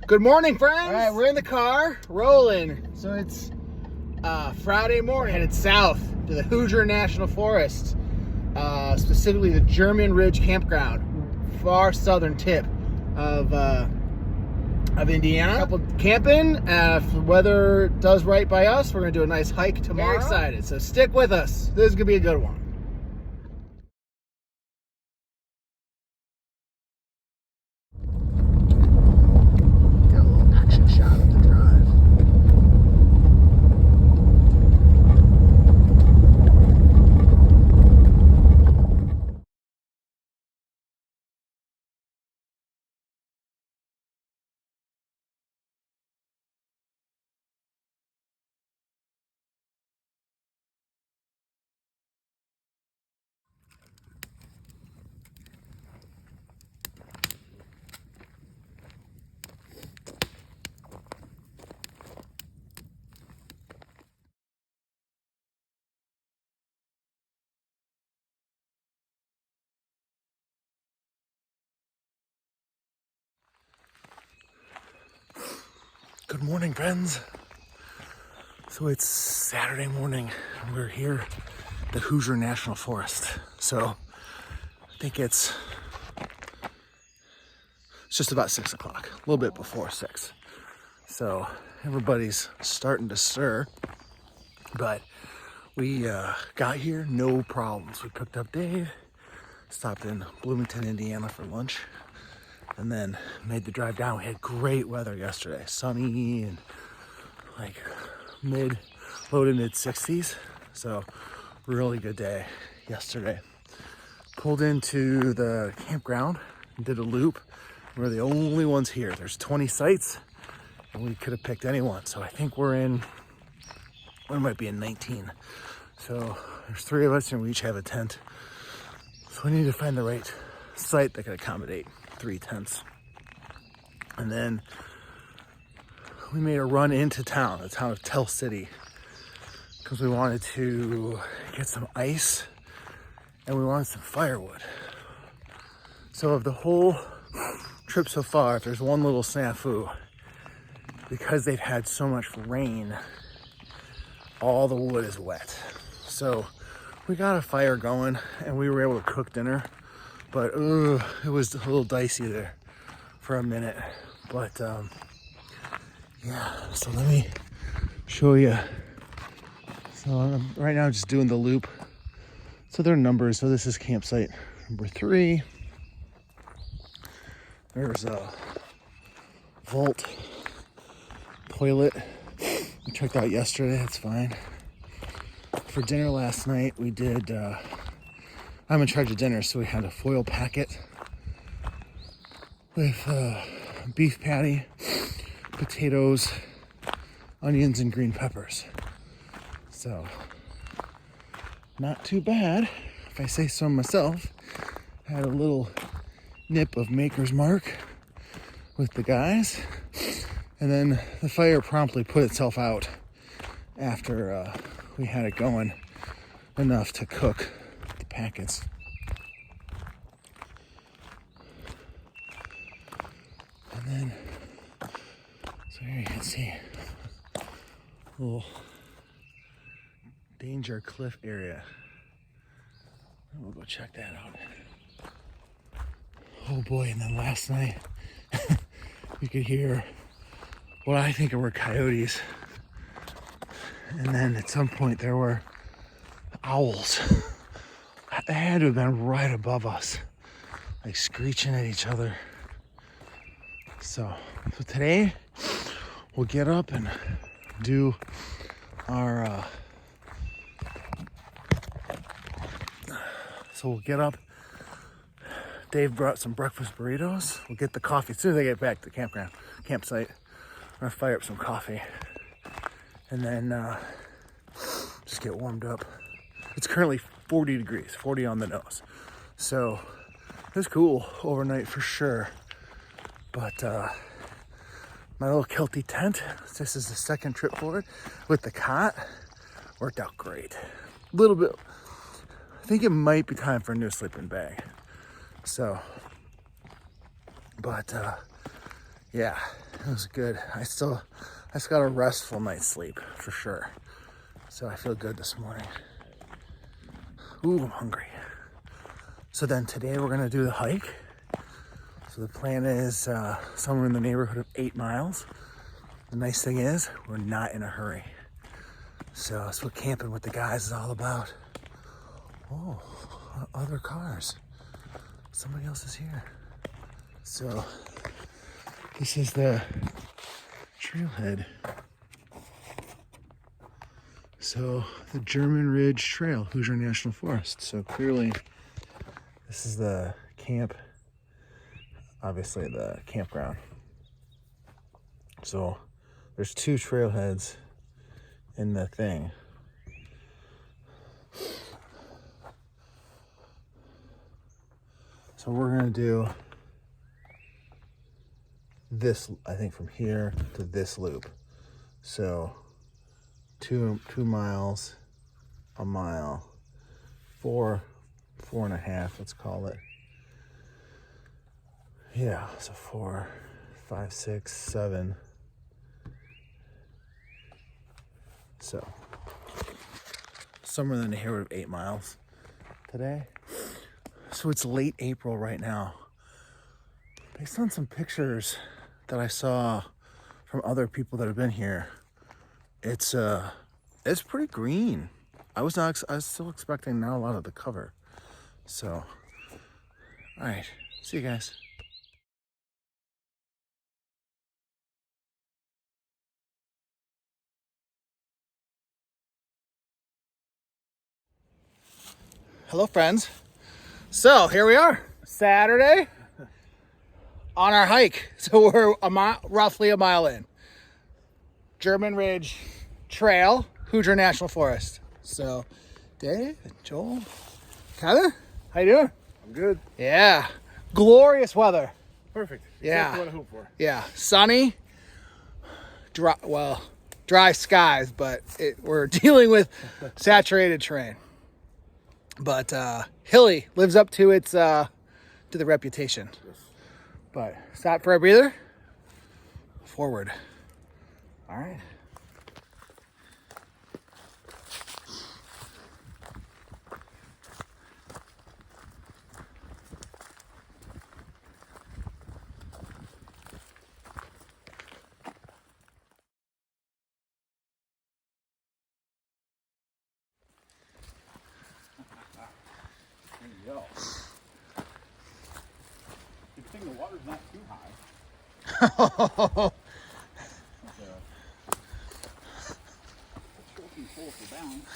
Good morning, friends. All right, we're in the car, rolling. So it's Friday morning, headed south to the Hoosier National Forest, specifically the German Ridge Campground, far southern tip of Indiana. Couple camping. If the weather does right by us, we're gonna do a nice hike tomorrow. Very excited. So stick with us. This is gonna be a good one. Shot of the drive. Good morning, friends. So it's Saturday morning and we're here at the Hoosier National Forest. So I think it's just about 6 o'clock, a little bit before 6. So everybody's starting to stir, but we got here, no problems. We picked up Dave, stopped in Bloomington, Indiana for lunch, and then made the drive down. We had great weather yesterday, sunny and like low to mid 60s. So really good day yesterday. Pulled into the campground and did a loop. We're the only ones here. There's 20 sites and we could have picked any one. So I think we might be in 19. So there's 3 of us and we each have a tent. So we need to find the right site that can accommodate 3 tents. And then we made a run into town, the town of Tell City, because we wanted to get some ice and we wanted some firewood. So of the whole trip so far, if there's one little snafu, because they've had so much rain, all the wood is wet. So we got a fire going and we were able to cook dinner, but it was a little dicey there for a minute. But yeah, so let me show you. So I'm right now just doing the loop. So there are numbers. So this is campsite number 3. There's a vault toilet we checked out yesterday. It's fine. For dinner last night, we did, I'm in charge of dinner, so we had a foil packet with beef patty, potatoes, onions, and green peppers. So, not too bad, if I say so myself. Had a little nip of Maker's Mark with the guys, and then the fire promptly put itself out after we had it going enough to cook the packets. And then, so here you can see a little danger cliff area. We'll go check that out. Oh boy, and then last night you could hear what I think were coyotes. And then at some point there were owls. They had to have been right above us, like screeching at each other. So today we'll get up and do our so we'll get up. Dave brought some breakfast burritos. We'll get the coffee as soon as I get back to the campsite. I'm gonna fire up some coffee and then just get warmed up. It's currently 40 degrees, 40 on the nose. So it's cool overnight for sure. But my little Kelty tent, this is the second trip for it, with the cot, worked out great. A little bit, I think it might be time for a new sleeping bag. So, but yeah, It was good. I just got a restful night's sleep for sure. So I feel good this morning. Ooh, I'm hungry. So then today we're gonna do the hike. So the plan is somewhere in the neighborhood of 8 miles. The nice thing is we're not in a hurry. So that's what camping with the guys is all about. Oh, other cars. Somebody else is here. So this is the trailhead. So the German Ridge Trail, Hoosier National Forest. So clearly this is the camp, obviously the campground. So there's 2 trailheads in the thing. So we're gonna do this, I think, from here to this loop. So 2 miles, a mile, 4.5, let's call it. Yeah, so 4, 5, 6, 7. So somewhere in the neighborhood of 8 miles today. So it's late April right now. Based on some pictures that I saw from other people that have been here, it's pretty green. I was still expecting not a lot of the cover. So, all right, see you guys. Hello, friends. So here we are, Saturday, on our hike. So we're roughly a mile in. German Ridge Trail, Hoosier National Forest. So, Dave, Joel, Kevin, how you doing? I'm good. Yeah, glorious weather. Perfect. Yeah. Exactly what I hope for. Yeah, sunny, dry skies, but we're dealing with saturated terrain. But hilly, lives up to its to the reputation. Yes. But stop for a breather. Forward. All right. There you go. Good thing the water's not too high. Trophy full for balance.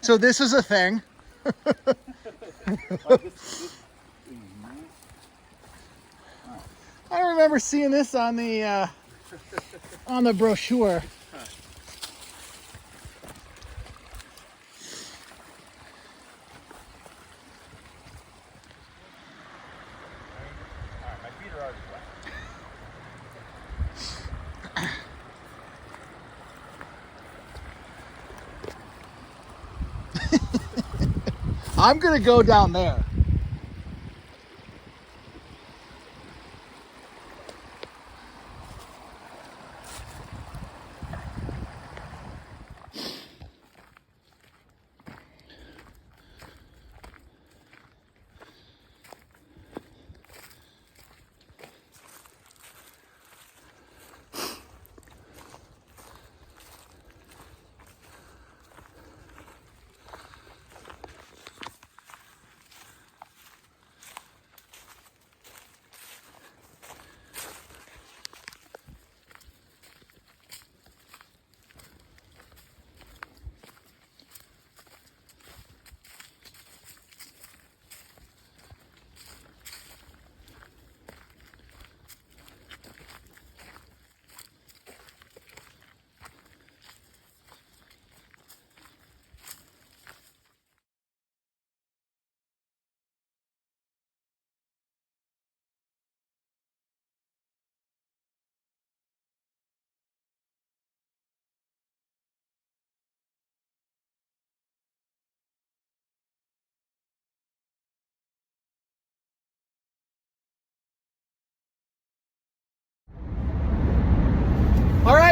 So this is a thing. I remember seeing this on the brochure. My feet are already wet. I'm gonna go down there.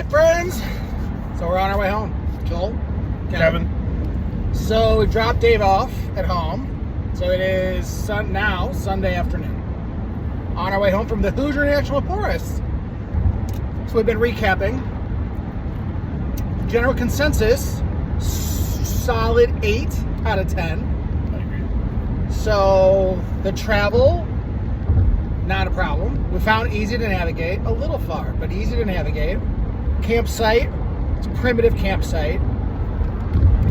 right, friends. So we're on our way home. Joel, Kevin. So we dropped Dave off at home. So it is now Sunday afternoon. On our way home from the Hoosier National Forest. So we've been recapping. General consensus, solid 8 out of 10. I agree. So the travel, not a problem. We found easy to navigate, a little far, but easy to navigate. Campsite, it's a primitive campsite.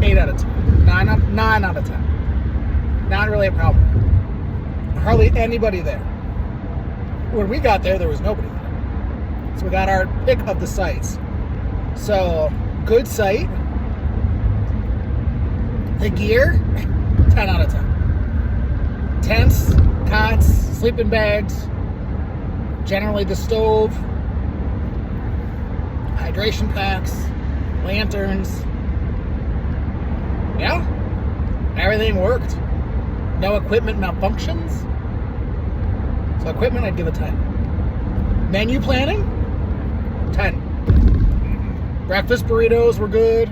8 out of 10. 9 out of 10. Not really a problem. Hardly anybody there. When we got there was nobody there. So we got our pick of the sites. So, good site. The gear, 10 out of 10. Tents, cots, sleeping bags, generally the stove, hydration packs, lanterns. Yeah, everything worked. No equipment malfunctions. So equipment, I'd give a 10. Menu planning, 10. Breakfast burritos were good.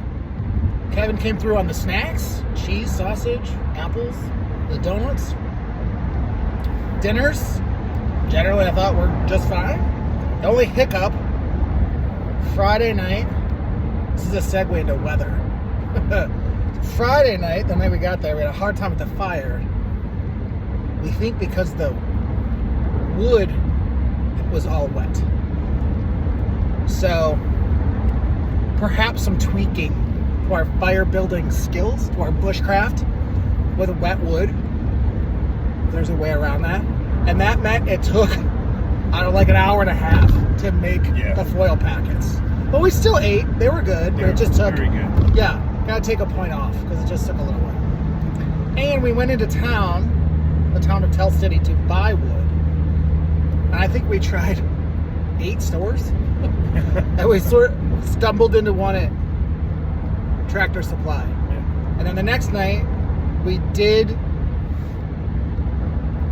Kevin came through on the snacks, cheese, sausage, apples, the donuts. Dinners, generally I thought were just fine. The only hiccup, Friday night, this is a segue into weather. Friday night, the night we got there, we had a hard time with the fire. We think because the wood was all wet. So, perhaps some tweaking to our fire building skills, to our bushcraft with wet wood. There's a way around that. And that meant it took, like an hour and a half to make the foil packets. But we still ate. They were good. But it just took, very good. Yeah, gotta take a point off because it just took a little while. And we went into town, the town of Tell City, to buy wood. And I think we tried 8 stores. And we sort of stumbled into one at Tractor Supply. Yeah. And then the next night, we did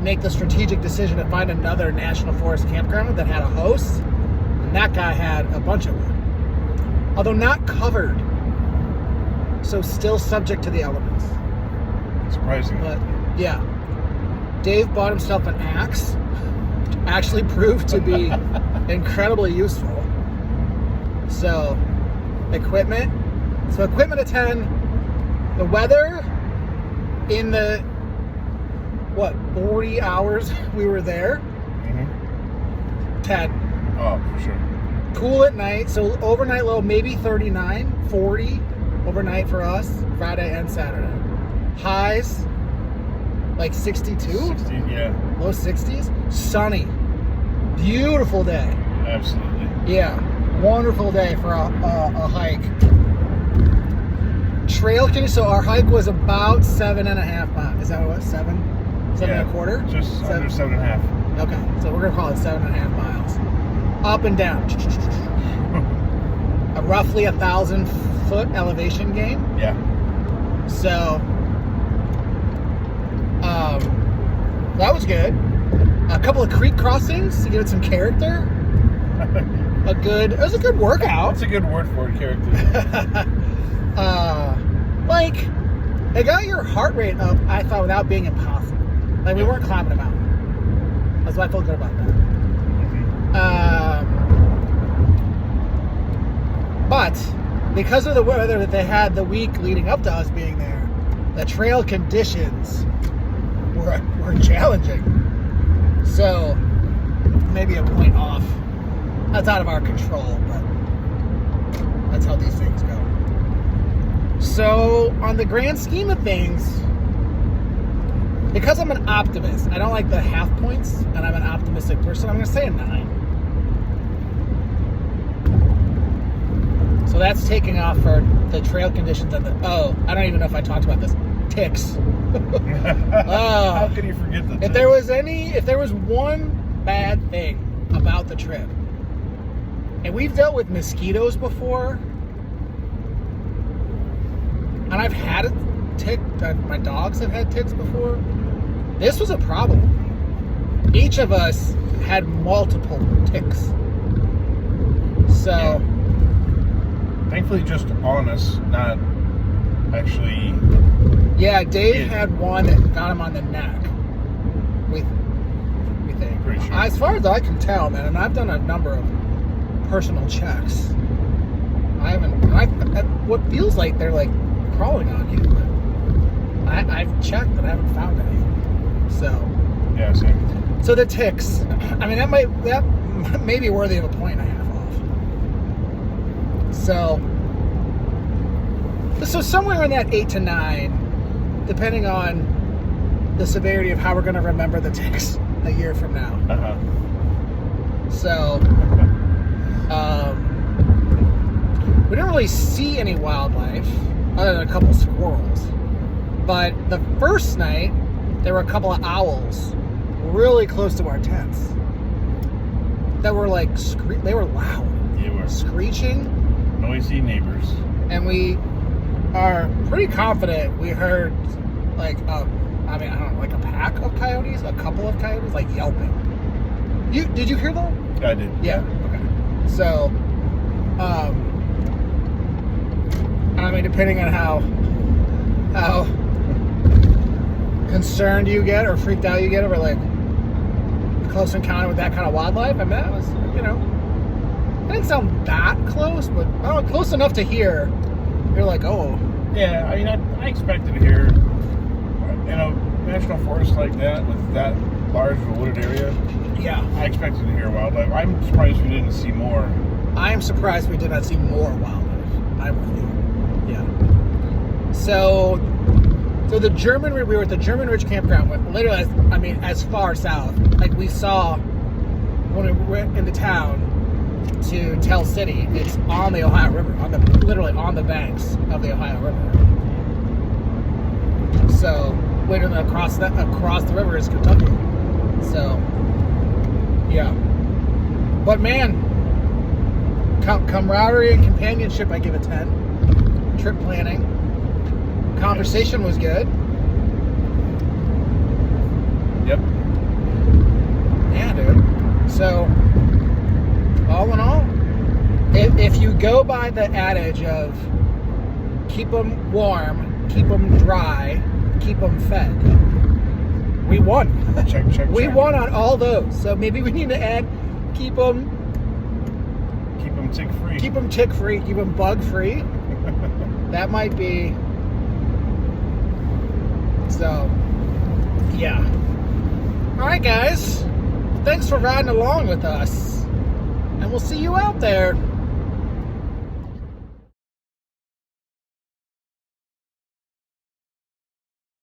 make the strategic decision to find another National Forest campground that had a host. And that guy had a bunch of wood. Although not covered. So still subject to the elements. Surprising. But, yeah. Dave bought himself an axe. Actually proved to be incredibly useful. So, equipment. So, equipment at 10. The weather in the, 40 hours we were there? 10. Oh, for sure. Cool at night. So, overnight low, maybe 39, 40 overnight for us, Friday and Saturday. Highs, like 62? 60, yeah. Low 60s. Sunny. Beautiful day. Absolutely. Yeah. Wonderful day for a hike. Trail condition. So our hike was about 7.5 miles. Is that what it was? 7 and a quarter? Just under 7.5. Okay. So we're going to call it 7.5 miles. Up and down. A roughly 1,000-foot elevation gain. Yeah. So, that was good. A couple of creek crossings to give it some character. It was a good workout. That's a good word for it, character. It got your heart rate up, I thought, without being impossible. Like, we weren't climbing a mountain. That's why I felt good about that. But, because of the weather that they had the week leading up to us being there, the trail conditions were challenging. So, maybe a point off. That's out of our control, but that's how these things go. So, on the grand scheme of things, because I'm an optimist, I don't like the half points, and I'm an optimistic person, I'm going to say a 9. So that's taking off for the trail conditions and I don't even know if I talked about this. Ticks. How can you forget the ticks? If there was one bad thing about the trip, and we've dealt with mosquitoes before, and I've had a tick, my dogs have had ticks before, this was a problem. Each of us had multiple ticks. So, Thankfully, just on us, not actually. Yeah, Dave had one that got him on the neck. We think. Pretty sure. As far as I can tell, man, and I've done a number of personal checks. What feels like they're like crawling on you. I've checked, but I haven't found any. So. Yeah, same. So the ticks. I mean, that may be worthy of a point and a half off. So somewhere in that 8 to 9, depending on the severity of how we're going to remember the ticks a year from now. Uh-huh. So, we didn't really see any wildlife other than a couple squirrels. But the first night, there were a couple of owls really close to our tents that were like they were loud. They were Screeching. noisy neighbors. And we are pretty confident we heard like I don't know, like a pack of coyotes, a couple of coyotes, like yelping. Did you hear that? I did. Yeah. Okay. So, I mean, depending on how concerned you get or freaked out you get over like a close encounter with that kind of wildlife, I mean, that was, it didn't sound that close, but close enough to hear. You're like, oh. Yeah, I mean, I expected to hear in a national forest like that, with that large of a wooded area. Yeah. I expected to hear wildlife. I'm surprised we didn't see more. I am surprised we did not see more wildlife. I'm with you. Yeah. So we were at the German Ridge campground. Literally, as far south. Like we saw when we went into town to Tell City. It's on the Ohio River, literally on the banks of the Ohio River. So literally across the river is Kentucky. So yeah. But man, camaraderie and companionship, I give a 10. Trip planning. Conversation was good. Yep. Yeah, dude. So, all in all, if you go by the adage of keep them warm, keep them dry, keep them fed, we won. Check. We won on all those. So maybe we need to add keep them tick-free. Keep them tick-free, keep them bug-free. That might be. So, yeah. All right, guys. Thanks for riding along with us. And we'll see you out there.